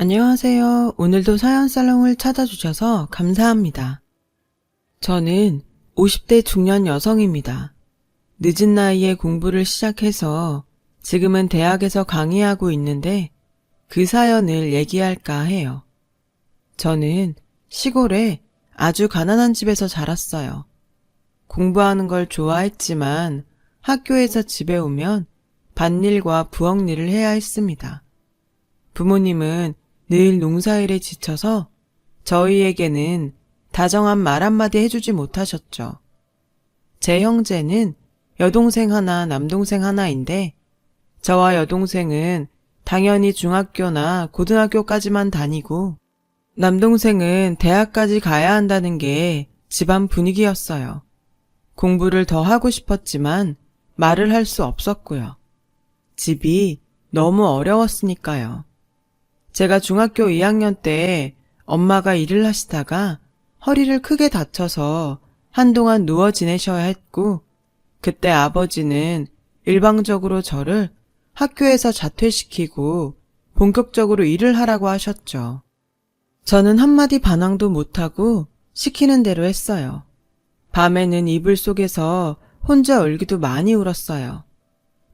안녕하세요. 오늘도 사연살롱을 찾아주셔서 감사합니다. 저는 50대 중년 여성입니다. 늦은 나이에 공부를 시작해서 지금은 대학에서 강의하고 있는데 그 사연을 얘기할까 해요. 저는 시골에 아주 가난한 집에서 자랐어요. 공부하는 걸 좋아했지만 학교에서 집에 오면 밭일과 부엌일을 해야 했습니다. 부모님은 늘 농사일에 지쳐서 저희에게는 다정한 말 한마디 해주지 못하셨죠. 제 형제는 여동생 하나, 남동생 하나인데 저와 여동생은 당연히 중학교나 고등학교까지만 다니고 남동생은 대학까지 가야 한다는 게 집안 분위기였어요. 공부를 더 하고 싶었지만 말을 할 수 없었고요. 집이 너무 어려웠으니까요. 제가 중학교 2학년 때 엄마가 일을 하시다가 허리를 크게 다쳐서 한동안 누워 지내셔야 했고, 그때 아버지는 일방적으로 저를 학교에서 자퇴시키고 본격적으로 일을 하라고 하셨죠. 저는 한마디 반항도 못하고 시키는 대로 했어요. 밤에는 이불 속에서 혼자 울기도 많이 울었어요.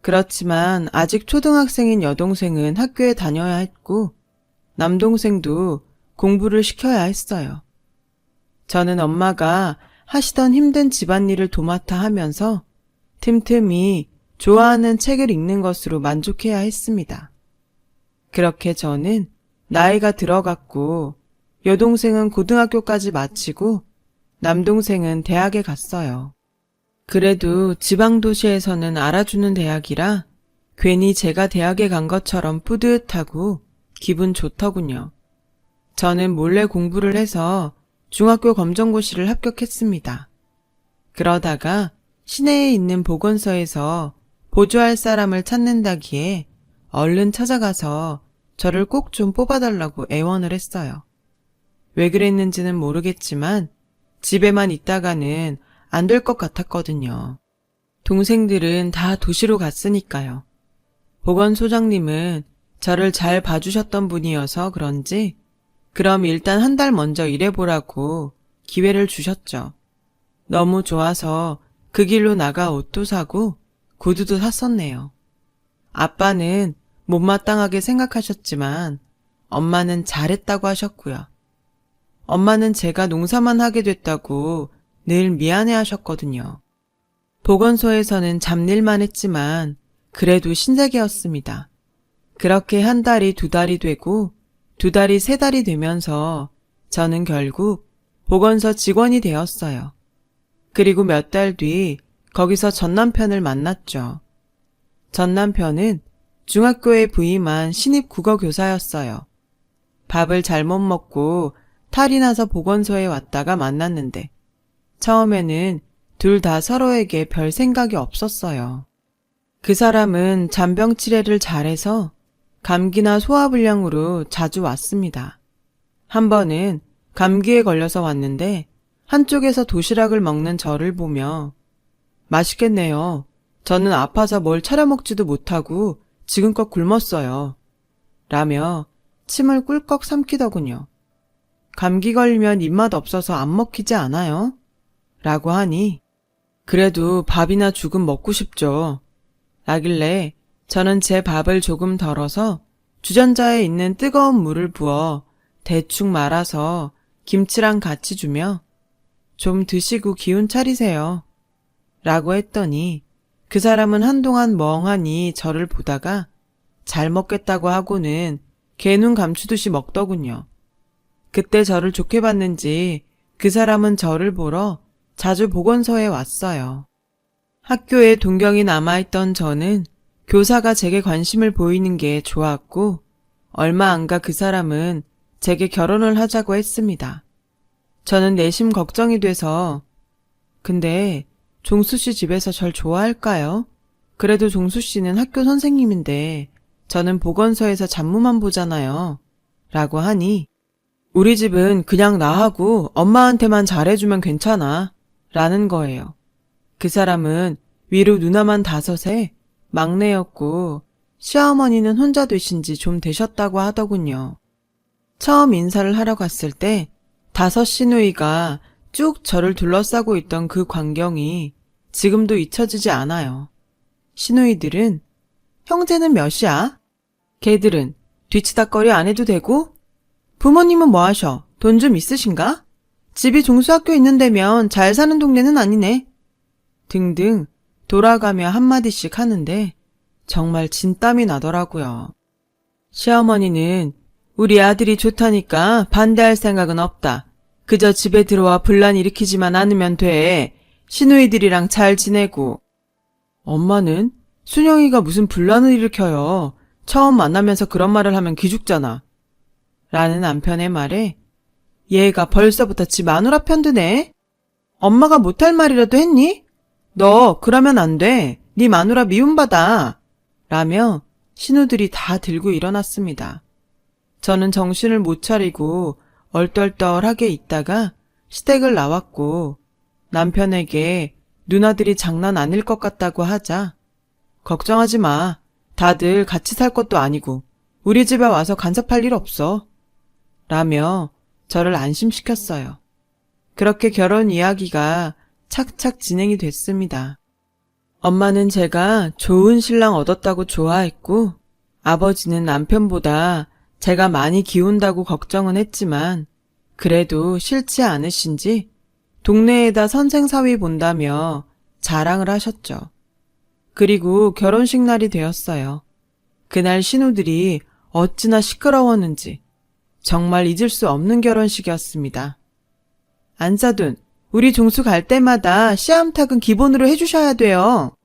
그렇지만 아직 초등학생인 여동생은 학교에 다녀야 했고 남동생도 공부를 시켜야 했어요. 저는 엄마가 하시던 힘든 집안일을 도맡아 하면서 틈틈이 좋아하는 책을 읽는 것으로 만족해야 했습니다. 그렇게 저는 나이가 들어갔고 여동생은 고등학교까지 마치고 남동생은 대학에 갔어요. 그래도 지방도시에서는 알아주는 대학이라 괜히 제가 대학에 간 것처럼 뿌듯하고 기분 좋더군요. 저는 몰래 공부를 해서 중학교 검정고시를 합격했습니다. 그러다가 시내에 있는 보건소에서 보조할 사람을 찾는다기에 얼른 찾아가서 저를 꼭 좀 뽑아달라고 애원을 했어요. 왜 그랬는지는 모르겠지만 집에만 있다가는 안 될 것 같았거든요. 동생들은 다 도시로 갔으니까요. 보건소장님은 저를 잘 봐주셨던 분이어서 그런지 그럼 일단 한 달 먼저 일해보라고 기회를 주셨죠. 너무 좋아서 그 길로 나가 옷도 사고 구두도 샀었네요. 아빠는 못마땅하게 생각하셨지만 엄마는 잘했다고 하셨고요. 엄마는 제가 농사만 하게 됐다고 늘 미안해 하셨거든요. 보건소에서는 잡일만 했지만 그래도 신세계였습니다. 그렇게 한 달이 두 달이 되고 두 달이 세 달이 되면서 저는 결국 보건소 직원이 되었어요. 그리고 몇 달 뒤 거기서 전 남편을 만났죠. 전 남편은 중학교에 부임한 신입 국어교사였어요. 밥을 잘못 먹고 탈이 나서 보건소에 왔다가 만났는데 처음에는 둘 다 서로에게 별 생각이 없었어요. 그 사람은 잔병 치레를 잘해서 감기나 소화불량으로 자주 왔습니다. 한 번은 감기에 걸려서 왔는데 한쪽에서 도시락을 먹는 저를 보며 맛있겠네요. 저는 아파서 뭘 차려 먹지도 못하고 지금껏 굶었어요. 라며 침을 꿀꺽 삼키더군요. 감기 걸리면 입맛 없어서 안 먹히지 않아요? 라고 하니 그래도 밥이나 죽은 먹고 싶죠. 라길래 저는 제 밥을 조금 덜어서 주전자에 있는 뜨거운 물을 부어 대충 말아서 김치랑 같이 주며 좀 드시고 기운 차리세요. 라고 했더니 그 사람은 한동안 멍하니 저를 보다가 잘 먹겠다고 하고는 개눈 감추듯이 먹더군요. 그때 저를 좋게 봤는지 그 사람은 저를 보러 자주 보건소에 왔어요. 학교에 동경이 남아있던 저는 교사가 제게 관심을 보이는 게 좋았고 얼마 안 가 그 사람은 제게 결혼을 하자고 했습니다. 저는 내심 걱정이 돼서 근데 종수 씨 집에서 절 좋아할까요? 그래도 종수 씨는 학교 선생님인데 저는 보건소에서 잡무만 보잖아요. 라고 하니 우리 집은 그냥 나하고 엄마한테만 잘해주면 괜찮아. 라는 거예요. 그 사람은 위로 누나만 5에 막내였고 시어머니는 혼자 되신 지 좀 되셨다고 하더군요. 처음 인사를 하러 갔을 때 5 시누이가 쭉 저를 둘러싸고 있던 그 광경이 지금도 잊혀지지 않아요. 시누이들은 형제는 몇이야? 걔들은 뒤치다꺼리 안 해도 되고? 부모님은 뭐 하셔? 돈 좀 있으신가? 집이 종수학교 있는 데면 잘 사는 동네는 아니네. 등등 돌아가며 한마디씩 하는데 정말 진땀이 나더라고요. 시어머니는 우리 아들이 좋다니까 반대할 생각은 없다. 그저 집에 들어와 분란 일으키지만 않으면 돼. 시누이들이랑 잘 지내고. 엄마는 순영이가 무슨 분란을 일으켜요. 처음 만나면서 그런 말을 하면 기죽잖아. 라는 남편의 말에 얘가 벌써부터 지 마누라 편드네. 엄마가 못할 말이라도 했니? 너 그러면 안 돼. 네 마누라 미움받아. 라며 신우들이 다 들고 일어났습니다. 저는 정신을 못 차리고 얼떨떨하게 있다가 시댁을 나왔고 남편에게 누나들이 장난 아닐 것 같다고 하자 걱정하지 마. 다들 같이 살 것도 아니고 우리 집에 와서 간섭할 일 없어. 라며 저를 안심시켰어요. 그렇게 결혼 이야기가 착착 진행이 됐습니다. 엄마는 제가 좋은 신랑 얻었다고 좋아했고 아버지는 남편보다 제가 많이 기운다고 걱정은 했지만 그래도 싫지 않으신지 동네에다 선생사위 본다며 자랑을 하셨죠. 그리고 결혼식 날이 되었어요. 그날 신우들이 어찌나 시끄러웠는지 정말 잊을 수 없는 결혼식이었습니다. 안사돈, 우리 종수 갈 때마다 씨암탉은 기본으로 해주셔야 돼요.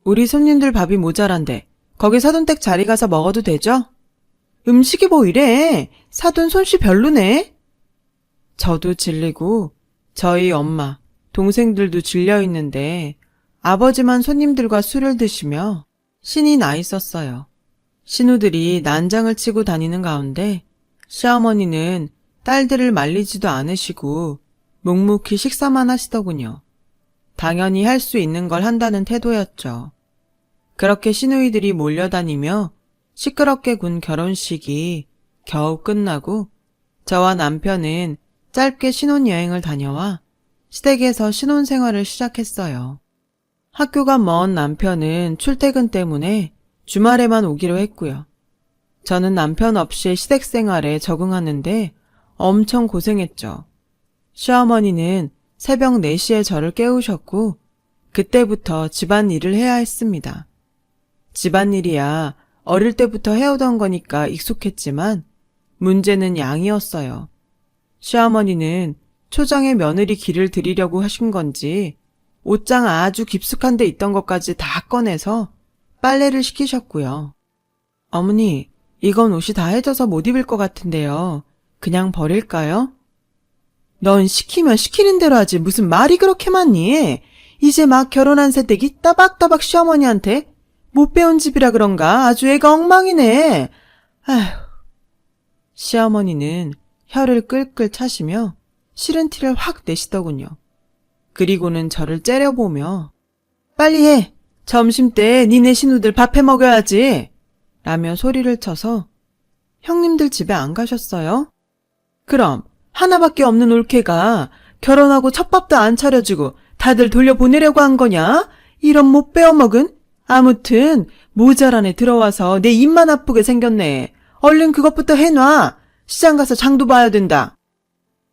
우리 손님들 밥이 모자란데 거기 사돈댁 자리 가서 먹어도 되죠? 음식이 뭐 이래? 사돈 솜씨 별로네? 저도 질리고 저희 엄마, 동생들도 질려 있는데 아버지만 손님들과 술을 드시며 신이 나 있었어요. 신우들이 난장을 치고 다니는 가운데 시어머니는 딸들을 말리지도 않으시고 묵묵히 식사만 하시더군요. 당연히 할 수 있는 걸 한다는 태도였죠. 그렇게 시누이들이 몰려다니며 시끄럽게 군 결혼식이 겨우 끝나고 저와 남편은 짧게 신혼여행을 다녀와 시댁에서 신혼생활을 시작했어요. 학교가 먼 남편은 출퇴근 때문에 주말에만 오기로 했고요. 저는 남편 없이 시댁 생활에 적응하는데 엄청 고생했죠. 시어머니는 새벽 4시에 저를 깨우셨고 그때부터 집안일을 해야 했습니다. 집안일이야 어릴 때부터 해오던 거니까 익숙했지만 문제는 양이었어요. 시어머니는 초장에 며느리 기를 들이려고 하신 건지 옷장 아주 깊숙한 데 있던 것까지 다 꺼내서 빨래를 시키셨고요. 어머니, 이건 옷이 다 해져서 못 입을 것 같은데요. 그냥 버릴까요? 넌 시키면 시키는 대로 하지 무슨 말이 그렇게 많니? 이제 막 결혼한 새댁이 따박따박 시어머니한테 못 배운 집이라 그런가 아주 애가 엉망이네. 아휴. 시어머니는 혀를 끌끌 차시며 싫은 티를 확 내시더군요. 그리고는 저를 째려보며 빨리 해. 점심때 니네 신우들 밥 해 먹여야지. 라며 소리를 쳐서 형님들 집에 안 가셨어요? 그럼 하나밖에 없는 올케가 결혼하고 첫밥도 안 차려주고 다들 돌려보내려고 한 거냐? 이런 못 배워먹은? 아무튼 모자란 애 들어와서 내 입만 아프게 생겼네. 얼른 그것부터 해놔. 시장 가서 장도 봐야 된다.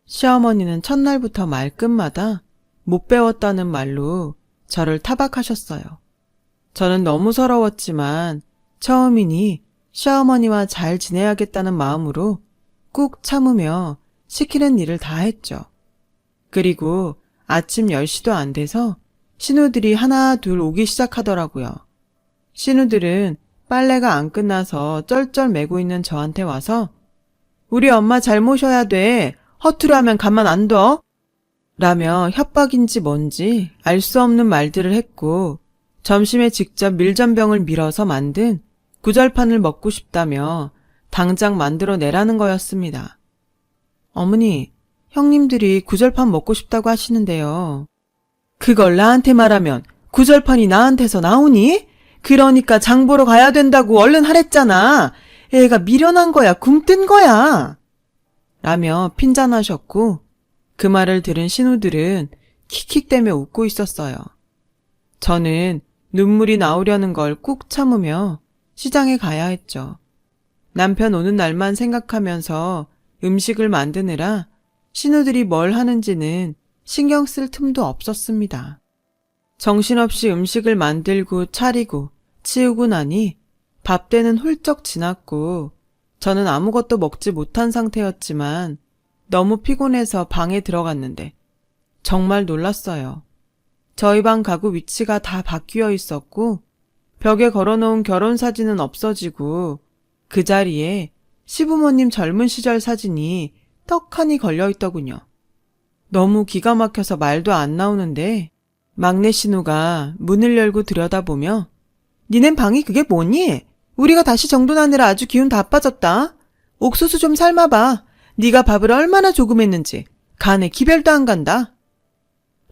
시어머니는 첫날부터 말끝마다 못 배웠다는 말로 저를 타박하셨어요. 저는 너무 서러웠지만 처음이니 시어머니와 잘 지내야겠다는 마음으로 꾹 참으며 시키는 일을 다 했죠. 그리고 아침 10시도 안 돼서 신우들이 하나 둘 오기 시작하더라고요. 신우들은 빨래가 안 끝나서 쩔쩔 매고 있는 저한테 와서 우리 엄마 잘 모셔야 돼. 허투루 하면 가만 안 둬. 라며 협박인지 뭔지 알 수 없는 말들을 했고 점심에 직접 밀전병을 밀어서 만든 구절판을 먹고 싶다며 당장 만들어내라는 거였습니다. 어머니, 형님들이 구절판 먹고 싶다고 하시는데요. 그걸 나한테 말하면 구절판이 나한테서 나오니? 그러니까 장 보러 가야 된다고 얼른 하랬잖아. 애가 미련한 거야, 굼뜬 거야. 라며 핀잔하셨고 그 말을 들은 신우들은 킥킥대며 웃고 있었어요. 저는 눈물이 나오려는 걸 꾹 참으며 시장에 가야 했죠. 남편 오는 날만 생각하면서 음식을 만드느라 신우들이 뭘 하는지는 신경 쓸 틈도 없었습니다. 정신없이 음식을 만들고 차리고 치우고 나니 밥때는 훌쩍 지났고 저는 아무것도 먹지 못한 상태였지만 너무 피곤해서 방에 들어갔는데 정말 놀랐어요. 저희 방 가구 위치가 다 바뀌어 있었고 벽에 걸어놓은 결혼사진은 없어지고 그 자리에 시부모님 젊은 시절 사진이 떡하니 걸려있더군요. 너무 기가 막혀서 말도 안 나오는데 막내 신우가 문을 열고 들여다보며 니넨 방이 그게 뭐니? 우리가 다시 정돈하느라 아주 기운 다 빠졌다. 옥수수 좀 삶아봐. 네가 밥을 얼마나 조금 했는지 간에 기별도 안 간다.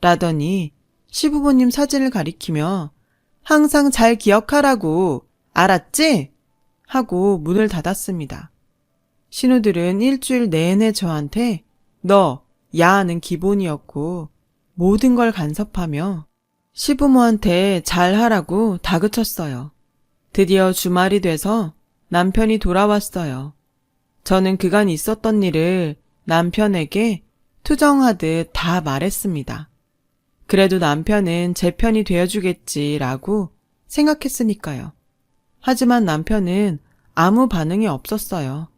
라더니 시부모님 사진을 가리키며 항상 잘 기억하라고 알았지? 하고 문을 닫았습니다. 신우들은 일주일 내내 저한테 너, 야는 기본이었고 모든 걸 간섭하며 시부모한테 잘하라고 다그쳤어요. 드디어 주말이 돼서 남편이 돌아왔어요. 저는 그간 있었던 일을 남편에게 투정하듯 다 말했습니다. 그래도 남편은 제 편이 되어주겠지라고 생각했으니까요. 하지만 남편은 아무 반응이 없었어요.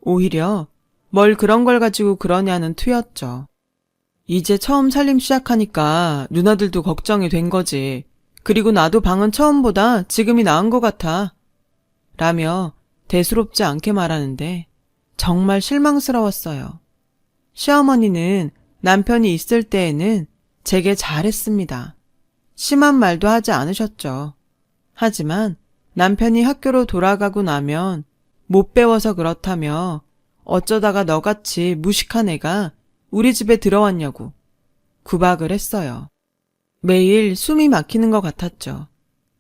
오히려 뭘 그런 걸 가지고 그러냐는 투였죠. 이제 처음 살림 시작하니까 누나들도 걱정이 된 거지. 그리고 나도 방은 처음보다 지금이 나은 것 같아. 라며 대수롭지 않게 말하는데 정말 실망스러웠어요. 시어머니는 남편이 있을 때에는 제게 잘했습니다. 심한 말도 하지 않으셨죠. 하지만 남편이 학교로 돌아가고 나면 못 배워서 그렇다며 어쩌다가 너같이 무식한 애가 우리 집에 들어왔냐고 구박을 했어요. 매일 숨이 막히는 것 같았죠.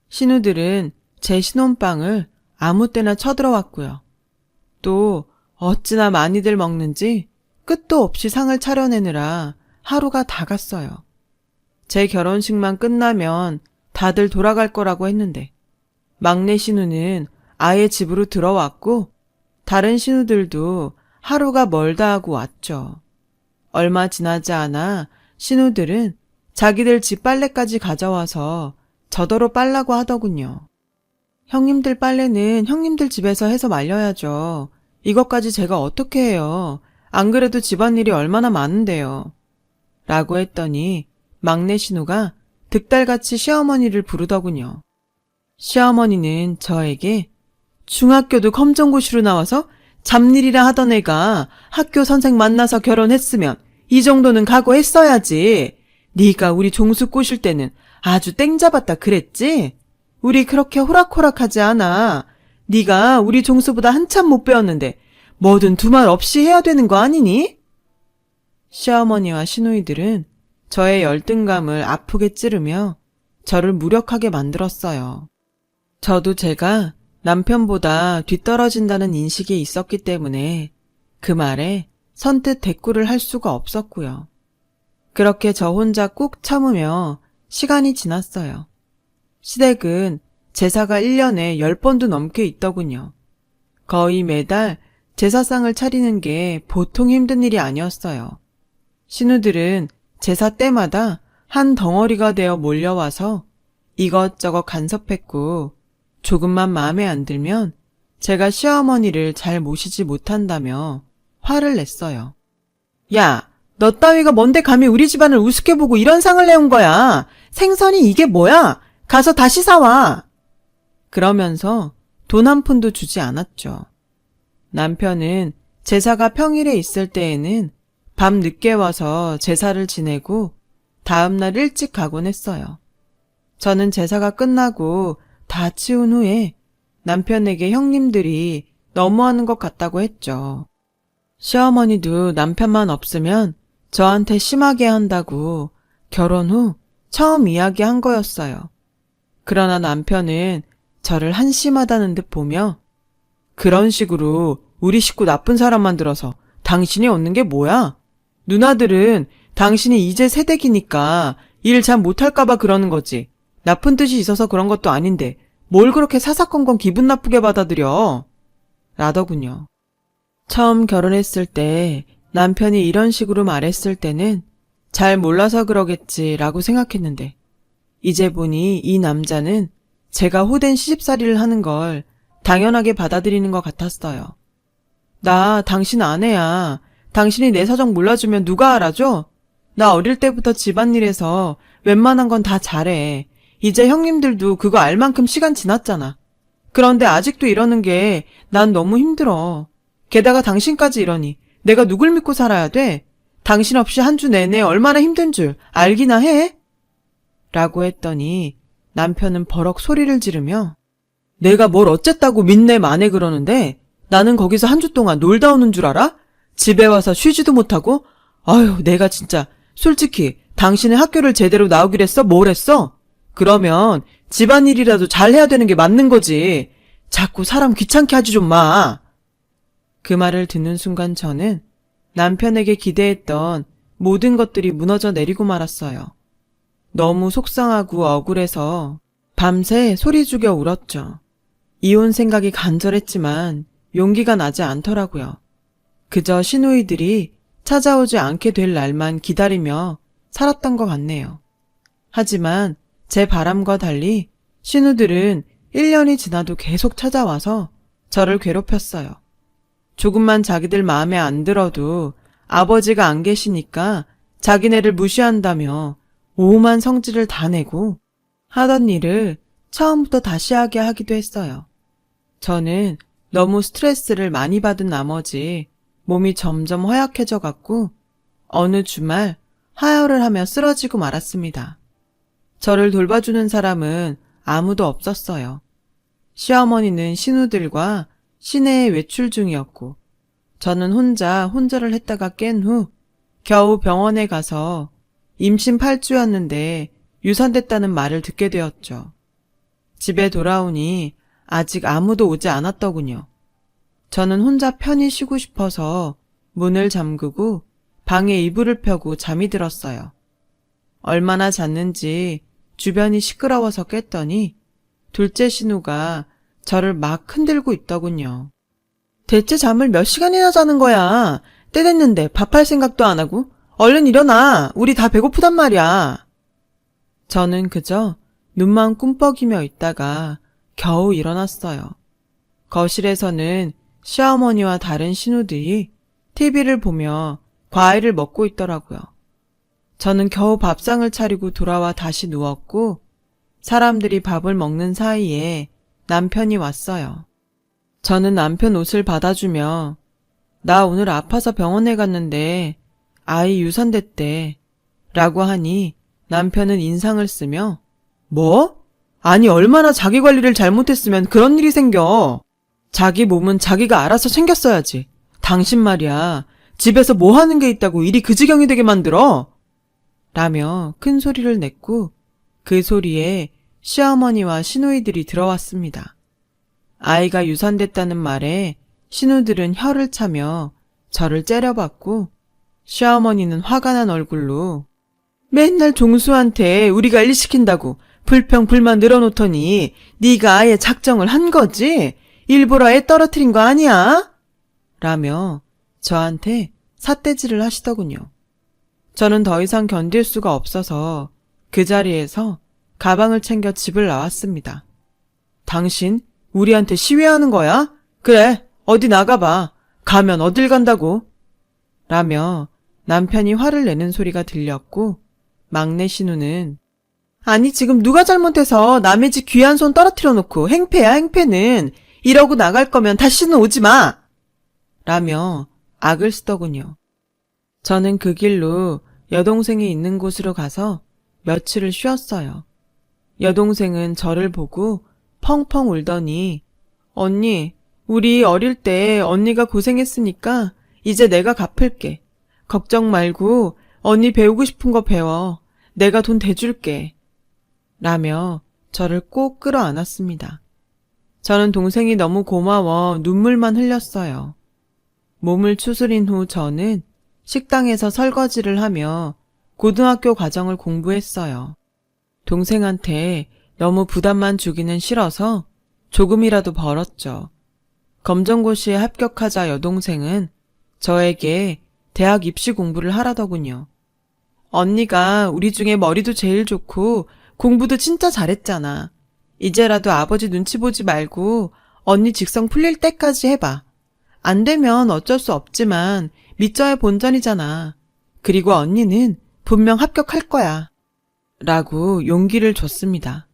신우들은 제 신혼방을 아무 때나 쳐들어왔고요. 또 어찌나 많이들 먹는지 끝도 없이 상을 차려내느라 하루가 다 갔어요. 제 결혼식만 끝나면 다들 돌아갈 거라고 했는데 막내 신우는 아예 집으로 들어왔고 다른 신우들도 하루가 멀다 하고 왔죠. 얼마 지나지 않아 신우들은 자기들 집 빨래까지 가져와서 저더러 빨라고 하더군요. 형님들 빨래는 형님들 집에서 해서 말려야죠. 이것까지 제가 어떻게 해요. 안 그래도 집안일이 얼마나 많은데요. 라고 했더니 막내 신우가 득달같이 시어머니를 부르더군요. 시어머니는 저에게 중학교도 검정고시로 나와서 잡일이라 하던 애가 학교 선생 만나서 결혼했으면 이 정도는 각오했어야지. 네가 우리 종수 꼬실 때는 아주 땡 잡았다 그랬지? 우리 그렇게 호락호락하지 않아. 네가 우리 종수보다 한참 못 배웠는데 뭐든 두말 없이 해야 되는 거 아니니? 시어머니와 시누이들은 저의 열등감을 아프게 찌르며 저를 무력하게 만들었어요. 저도 제가 남편보다 뒤떨어진다는 인식이 있었기 때문에 그 말에 선뜻 대꾸를 할 수가 없었고요. 그렇게 저 혼자 꾹 참으며 시간이 지났어요. 시댁은 제사가 1년에 10번도 넘게 있더군요. 거의 매달 제사상을 차리는 게 보통 힘든 일이 아니었어요. 신우들은 제사 때마다 한 덩어리가 되어 몰려와서 이것저것 간섭했고 조금만 마음에 안 들면 제가 시어머니를 잘 모시지 못한다며 화를 냈어요. 야, 너 따위가 뭔데 감히 우리 집안을 우습게 보고 이런 상을 내온 거야. 생선이 이게 뭐야? 가서 다시 사와. 그러면서 돈 한 푼도 주지 않았죠. 남편은 제사가 평일에 있을 때에는 밤 늦게 와서 제사를 지내고 다음날 일찍 가곤 했어요. 저는 제사가 끝나고 다 치운 후에 남편에게 형님들이 너무하는 것 같다고 했죠. 시어머니도 남편만 없으면 저한테 심하게 한다고 결혼 후 처음 이야기한 거였어요. 그러나 남편은 저를 한심하다는 듯 보며 그런 식으로 우리 식구 나쁜 사람 만들어서 당신이 얻는 게 뭐야? 누나들은 당신이 이제 새댁이니까 일 잘 못할까봐 그러는 거지. 나쁜 뜻이 있어서 그런 것도 아닌데 뭘 그렇게 사사건건 기분 나쁘게 받아들여? 라더군요. 처음 결혼했을 때 남편이 이런 식으로 말했을 때는 잘 몰라서 그러겠지라고 생각했는데 이제 보니 이 남자는 제가 호된 시집살이를 하는 걸 당연하게 받아들이는 것 같았어요. 나 당신 아내야. 당신이 내 사정 몰라주면 누가 알아줘? 나 어릴 때부터 집안일에서 웬만한 건 다 잘해. 이제 형님들도 그거 알 만큼 시간 지났잖아. 그런데 아직도 이러는 게 난 너무 힘들어. 게다가 당신까지 이러니 내가 누굴 믿고 살아야 돼? 당신 없이 한 주 내내 얼마나 힘든 줄 알기나 해? 라고 했더니 남편은 버럭 소리를 지르며 내가 뭘 어쨌다고 믿네 마네 그러는데 나는 거기서 한 주 동안 놀다 오는 줄 알아? 집에 와서 쉬지도 못하고? 아유, 내가 진짜 솔직히 당신의 학교를 제대로 나오기로 했어? 뭘 했어? 그러면 집안일이라도 잘 해야 되는 게 맞는 거지. 자꾸 사람 귀찮게 하지 좀 마. 그 말을 듣는 순간 저는 남편에게 기대했던 모든 것들이 무너져 내리고 말았어요. 너무 속상하고 억울해서 밤새 소리 죽여 울었죠. 이혼 생각이 간절했지만 용기가 나지 않더라고요. 그저 시누이들이 찾아오지 않게 될 날만 기다리며 살았던 것 같네요. 하지만 제 바람과 달리 시누들은 1년이 지나도 계속 찾아와서 저를 괴롭혔어요. 조금만 자기들 마음에 안 들어도 아버지가 안 계시니까 자기네를 무시한다며 오만 성질을 다 내고 하던 일을 처음부터 다시 하게 하기도 했어요. 저는 너무 스트레스를 많이 받은 나머지 몸이 점점 허약해져 갔고 어느 주말 하혈을 하며 쓰러지고 말았습니다. 저를 돌봐주는 사람은 아무도 없었어요. 시어머니는 시누들과 시내에 외출 중이었고 저는 혼자 혼절을 했다가 깬 후 겨우 병원에 가서 임신 8주였는데 유산됐다는 말을 듣게 되었죠. 집에 돌아오니 아직 아무도 오지 않았더군요. 저는 혼자 편히 쉬고 싶어서 문을 잠그고 방에 이불을 펴고 잠이 들었어요. 얼마나 잤는지 주변이 시끄러워서 깼더니 둘째 신우가 저를 막 흔들고 있더군요. 대체 잠을 몇 시간이나 자는 거야? 때 됐는데 밥할 생각도 안 하고? 얼른 일어나. 우리 다 배고프단 말이야. 저는 그저 눈만 꿈뻑이며 있다가 겨우 일어났어요. 거실에서는 시어머니와 다른 신우들이 TV를 보며 과일을 먹고 있더라고요. 저는 겨우 밥상을 차리고 돌아와 다시 누웠고 사람들이 밥을 먹는 사이에 남편이 왔어요. 저는 남편 옷을 받아주며 나 오늘 아파서 병원에 갔는데 아이 유산됐대 라고 하니 남편은 인상을 쓰며 뭐? 아니 얼마나 자기 관리를 잘못했으면 그런 일이 생겨. 자기 몸은 자기가 알아서 챙겼어야지. 당신 말이야. 집에서 뭐 하는 게 있다고 일이 그 지경이 되게 만들어? 라며 큰 소리를 냈고 그 소리에 시어머니와 시누이들이 들어왔습니다. 아이가 유산됐다는 말에 시누들은 혀를 차며 저를 째려봤고 시어머니는 화가 난 얼굴로 맨날 종수한테 우리가 일 시킨다고 불평불만 늘어놓더니 네가 아예 작정을 한 거지? 일부러 애 떨어뜨린 거 아니야? 라며 저한테 삿대질을 하시더군요. 저는 더 이상 견딜 수가 없어서 그 자리에서 가방을 챙겨 집을 나왔습니다. 당신 우리한테 시위하는 거야? 그래, 어디 나가봐. 가면 어딜 간다고? 라며 남편이 화를 내는 소리가 들렸고 막내 신우는 아니 지금 누가 잘못해서 남의 집 귀한 손 떨어뜨려 놓고 행패야 행패는. 이러고 나갈 거면 다시는 오지 마. 라며 악을 쓰더군요. 저는 그 길로 여동생이 있는 곳으로 가서 며칠을 쉬었어요. 여동생은 저를 보고 펑펑 울더니 언니, 우리 어릴 때 언니가 고생했으니까 이제 내가 갚을게. 걱정 말고 언니 배우고 싶은 거 배워. 내가 돈 대줄게. 라며 저를 꼭 끌어안았습니다. 저는 동생이 너무 고마워 눈물만 흘렸어요. 몸을 추스린 후 저는 식당에서 설거지를 하며 고등학교 과정을 공부했어요. 동생한테 너무 부담만 주기는 싫어서 조금이라도 벌었죠. 검정고시에 합격하자 여동생은 저에게 대학 입시 공부를 하라더군요. 언니가 우리 중에 머리도 제일 좋고 공부도 진짜 잘했잖아. 이제라도 아버지 눈치 보지 말고 언니 직성 풀릴 때까지 해봐. 안 되면 어쩔 수 없지만 믿져야 본전이잖아. 그리고 언니는 분명 합격할 거야. 라고 용기를 줬습니다.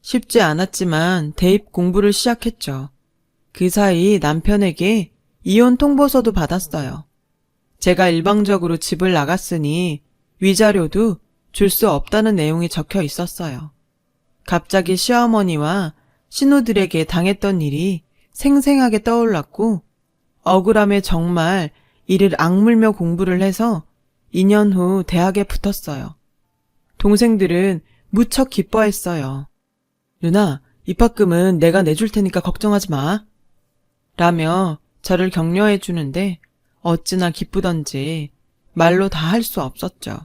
쉽지 않았지만 대입 공부를 시작했죠. 그 사이 남편에게 이혼 통보서도 받았어요. 제가 일방적으로 집을 나갔으니 위자료도 줄 수 없다는 내용이 적혀 있었어요. 갑자기 시어머니와 신우들에게 당했던 일이 생생하게 떠올랐고 억울함에 정말 이를 악물며 공부를 해서 2년 후 대학에 붙었어요. 동생들은 무척 기뻐했어요. 누나, 입학금은 내가 내줄 테니까 걱정하지 마. 라며 저를 격려해 주는데 어찌나 기쁘던지 말로 다 할 수 없었죠.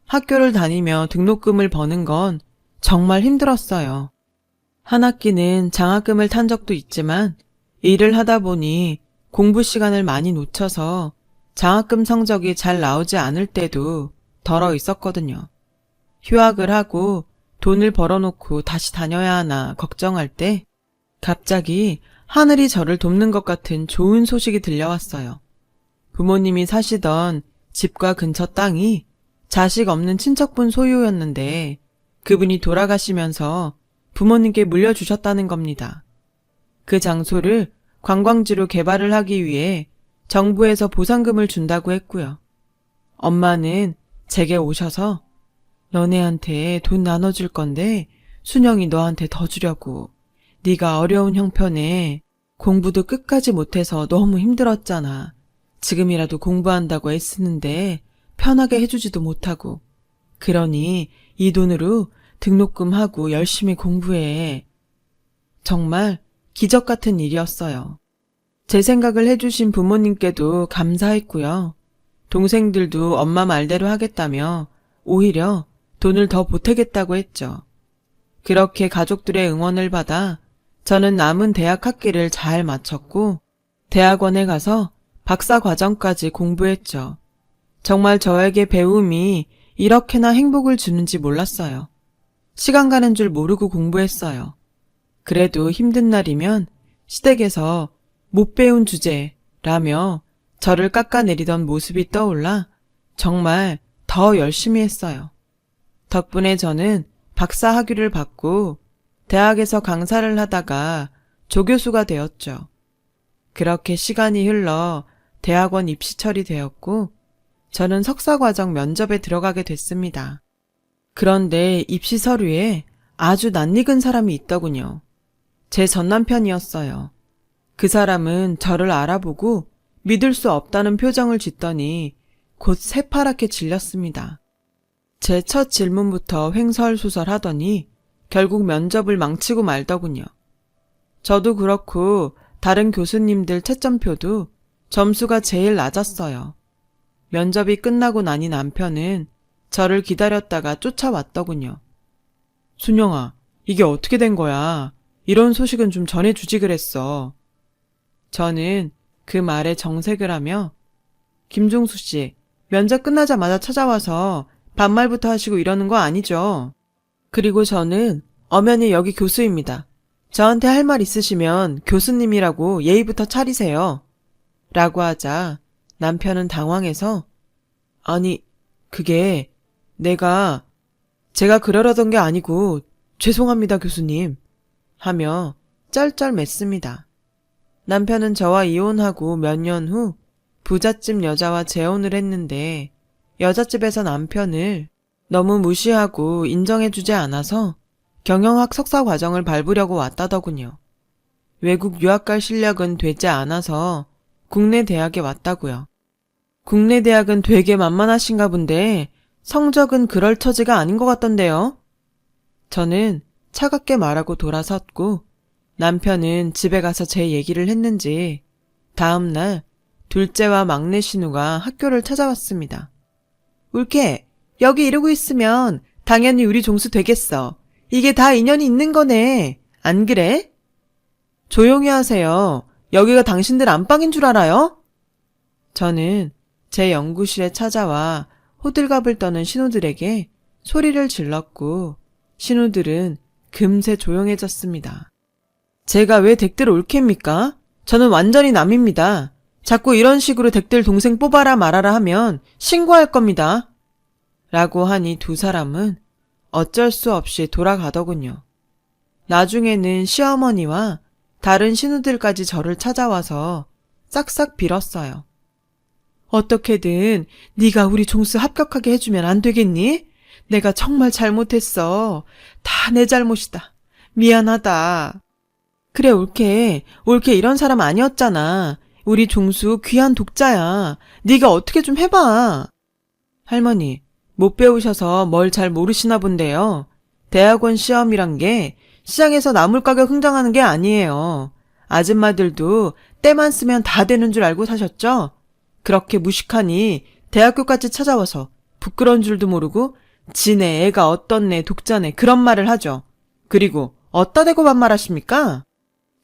학교를 다니며 등록금을 버는 건 정말 힘들었어요. 한 학기는 장학금을 탄 적도 있지만 일을 하다 보니 공부 시간을 많이 놓쳐서 장학금 성적이 잘 나오지 않을 때도 덜어 있었거든요. 휴학을 하고 돈을 벌어놓고 다시 다녀야 하나 걱정할 때 갑자기 하늘이 저를 돕는 것 같은 좋은 소식이 들려왔어요. 부모님이 사시던 집과 근처 땅이 자식 없는 친척분 소유였는데 그분이 돌아가시면서 부모님께 물려주셨다는 겁니다. 그 장소를 관광지로 개발을 하기 위해 정부에서 보상금을 준다고 했고요. 엄마는 제게 오셔서 너네한테 돈 나눠줄 건데 순영이 너한테 더 주려고. 네가 어려운 형편에 공부도 끝까지 못해서 너무 힘들었잖아. 지금이라도 공부한다고 애쓰는데 편하게 해주지도 못하고. 그러니 이 돈으로 등록금 하고 열심히 공부해. 정말 기적 같은 일이었어요. 제 생각을 해주신 부모님께도 감사했고요. 동생들도 엄마 말대로 하겠다며 오히려 돈을 더 보태겠다고 했죠. 그렇게 가족들의 응원을 받아 저는 남은 대학 학기를 잘 마쳤고 대학원에 가서 박사 과정까지 공부했죠. 정말 저에게 배움이 이렇게나 행복을 주는지 몰랐어요. 시간 가는 줄 모르고 공부했어요. 그래도 힘든 날이면 시댁에서 못 배운 주제라며 저를 깎아내리던 모습이 떠올라 정말 더 열심히 했어요. 덕분에 저는 박사 학위를 받고 대학에서 강사를 하다가 조교수가 되었죠. 그렇게 시간이 흘러 대학원 입시철이 되었고 저는 석사과정 면접에 들어가게 됐습니다. 그런데 입시 서류에 아주 낯익은 사람이 있더군요. 제 전남편이었어요. 그 사람은 저를 알아보고 믿을 수 없다는 표정을 짓더니 곧 새파랗게 질렸습니다. 제 첫 질문부터 횡설수설하더니 결국 면접을 망치고 말더군요. 저도 그렇고 다른 교수님들 채점표도 점수가 제일 낮았어요. 면접이 끝나고 나니 남편은 저를 기다렸다가 쫓아왔더군요. 순영아, 이게 어떻게 된 거야? 이런 소식은 좀 전해주지 그랬어. 저는 그 말에 정색을 하며 김종수 씨, 면접 끝나자마자 찾아와서 반말부터 하시고 이러는 거 아니죠? 그리고 저는 엄연히 여기 교수입니다. 저한테 할 말 있으시면 교수님이라고 예의부터 차리세요. 라고 하자 남편은 당황해서 아니, 그게 제가 그러려던 게 아니고 죄송합니다 교수님 하며 쩔쩔맸습니다. 남편은 저와 이혼하고 몇 년 후 부잣집 여자와 재혼을 했는데 여잣집에서 남편을 너무 무시하고 인정해주지 않아서 경영학 석사 과정을 밟으려고 왔다더군요. 외국 유학 갈 실력은 되지 않아서 국내 대학에 왔다고요. 국내 대학은 되게 만만하신가 본데 성적은 그럴 처지가 아닌 것 같던데요. 저는 차갑게 말하고 돌아섰고 남편은 집에 가서 제 얘기를 했는지 다음 날 둘째와 막내 신우가 학교를 찾아왔습니다. 울케, 여기 이러고 있으면 당연히 우리 종수 되겠어. 이게 다 인연이 있는 거네. 안 그래? 조용히 하세요. 여기가 당신들 안방인 줄 알아요? 저는 제 연구실에 찾아와 호들갑을 떠는 신우들에게 소리를 질렀고 신우들은 금세 조용해졌습니다. 제가 왜 댁들 올케입니까? 저는 완전히 남입니다. 자꾸 이런 식으로 댁들 동생 뽑아라 말아라 하면 신고할 겁니다. 라고 하니 두 사람은 어쩔 수 없이 돌아가더군요. 나중에는 시어머니와 다른 신우들까지 저를 찾아와서 싹싹 빌었어요. 어떻게든 네가 우리 종수 합격하게 해주면 안 되겠니? 내가 정말 잘못했어. 다 내 잘못이다. 미안하다. 그래 올케 이런 사람 아니었잖아. 우리 종수 귀한 독자야. 네가 어떻게 좀 해봐. 할머니, 못 배우셔서 뭘 잘 모르시나 본데요. 대학원 시험이란 게 시장에서 나물 가격 흥정하는 게 아니에요. 아줌마들도 때만 쓰면 다 되는 줄 알고 사셨죠? 그렇게 무식하니 대학교까지 찾아와서 부끄러운 줄도 모르고 지네 애가 어떻네 독자네 그런 말을 하죠. 그리고 어따 대고 반말하십니까?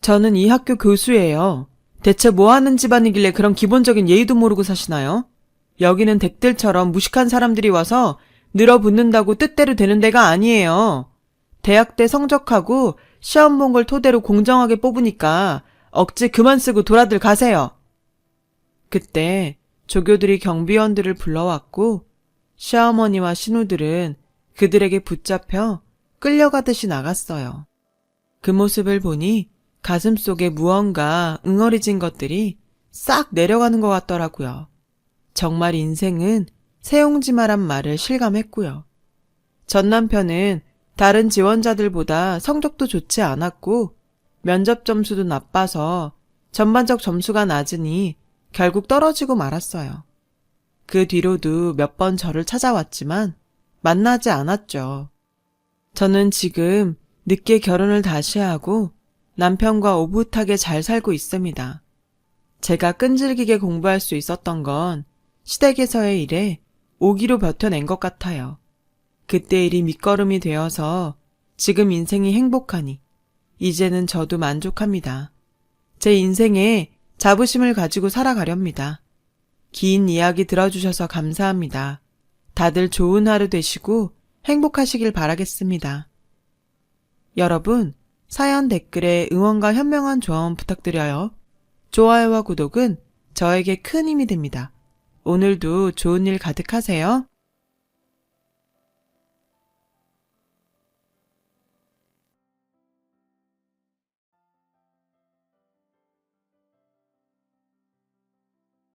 저는 이 학교 교수예요. 대체 뭐 하는 집안이길래 그런 기본적인 예의도 모르고 사시나요? 여기는 댁들처럼 무식한 사람들이 와서 늘어붙는다고 뜻대로 되는 데가 아니에요. 대학 때 성적하고 시험 본 걸 토대로 공정하게 뽑으니까 억지 그만 쓰고 돌아들 가세요. 그때 조교들이 경비원들을 불러왔고 시어머니와 신우들은 그들에게 붙잡혀 끌려가듯이 나갔어요. 그 모습을 보니 가슴속에 무언가 응어리진 것들이 싹 내려가는 것 같더라고요. 정말 인생은 새옹지마란 말을 실감했고요. 전 남편은 다른 지원자들보다 성적도 좋지 않았고 면접 점수도 나빠서 전반적 점수가 낮으니 결국 떨어지고 말았어요. 그 뒤로도 몇 번 저를 찾아왔지만 만나지 않았죠. 저는 지금 늦게 결혼을 다시 하고 남편과 오붓하게 잘 살고 있습니다. 제가 끈질기게 공부할 수 있었던 건 시댁에서의 일에 오기로 버텨낸 것 같아요. 그때 일이 밑거름이 되어서 지금 인생이 행복하니 이제는 저도 만족합니다. 제 인생에 자부심을 가지고 살아가렵니다. 긴 이야기 들어주셔서 감사합니다. 다들 좋은 하루 되시고 행복하시길 바라겠습니다. 여러분, 사연 댓글에 응원과 현명한 조언 부탁드려요. 좋아요와 구독은 저에게 큰 힘이 됩니다. 오늘도 좋은 일 가득하세요.